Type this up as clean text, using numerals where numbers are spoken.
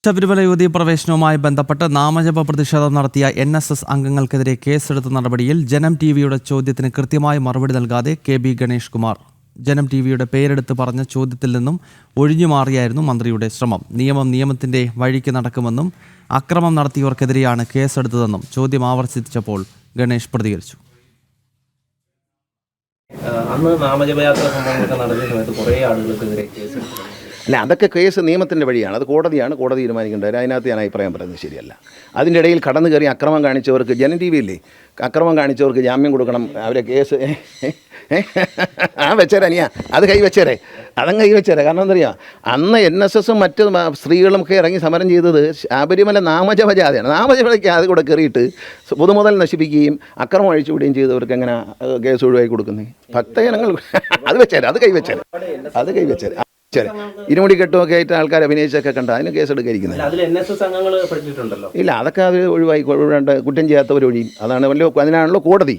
ശബരിമല യുവതീ പ്രവേശനവുമായി ബന്ധപ്പെട്ട് നാമജപ പ്രതിഷേധം നടത്തിയ NSS അംഗങ്ങൾക്കെതിരെ കേസെടുത്ത നടപടിയിൽ ജനം ടിവിയുടെ ചോദ്യത്തിന് കൃത്യമായ മറുപടി നൽകാതെ KB ഗണേഷ് കുമാർ. ജനം ടിവിയുടെ പേരെടുത്ത് പറഞ്ഞ ചോദ്യത്തിൽ നിന്നും ഒഴിഞ്ഞുമാറിയായിരുന്നു മന്ത്രിയുടെ ശ്രമം. നിയമത്തിന്റെ വഴിക്ക് നടക്കുമെന്നും അക്രമം നടത്തിയവർക്കെതിരെയാണ് കേസെടുത്തതെന്നും ചോദ്യം ആവർത്തിച്ചപ്പോൾ ഗണേഷ് പ്രതികരിച്ചു. അന്ന് നാമജപയാത്ര സംഭവങ്ങളൊക്കെ നടന്ന സമയത്ത് കുറേ ആളുകൾക്കെതിരെ കേസെടുത്തു. അല്ല, അതൊക്കെ കേസ് നിയമത്തിൻ്റെ വഴിയാണ്. അത് കോടതിയാണ്, കോടതി തീരുമാനിക്കേണ്ടത്. അതിനകത്ത് ഞാൻ അഭിപ്രായം പറയുന്നത് ശരിയല്ല. അതിൻ്റെ ഇടയിൽ കടന്നു കയറി അക്രമം കാണിച്ചവർക്ക് ജനം ടി വിയില്ലേ അക്രമം കാണിച്ചവർക്ക് ജാമ്യം കൊടുക്കണം, അവരെ കേസ് വെച്ചേരനിയാ അത് കൈവച്ചേരെ, അതങ്ങ് കൈവച്ചേരെ. കാരണം എന്തറിയാം, അന്ന് NSS മറ്റ് സ്ത്രീകളുമൊക്കെ ഇറങ്ങി സമരം ചെയ്തത് ശബരിമല നാമജപ ജാഥയാണ്. നാമജപയ്ക്ക് അത് കൂടെ കയറിയിട്ട് പൊതുമുതൽ നശിപ്പിക്കുകയും അക്രമം അഴിച്ചുവിടുകയും ചെയ്തവർക്ക് എങ്ങനെ കേസ് ഒഴിവാക്കി കൊടുക്കുന്നത്? ഭക്തജനങ്ങൾ അത് വെച്ചേരെ, അത് കൈവച്ചേരെ, അത് കൈവച്ചേരെ. ഇരുമുടി കെട്ടുമൊക്കെ ആയിട്ട് ആൾക്കാർ അഭിനയിച്ചൊക്കെ കണ്ട അതിന് കേസെടുക്കാതിരിക്കുന്നത്. ഇല്ല, അതൊക്കെ അത് ഒഴിവായി കുറ്റം ചെയ്യാത്തവർ ഒഴിയും. അതാണ് അതിനാണല്ലോ കോടതി.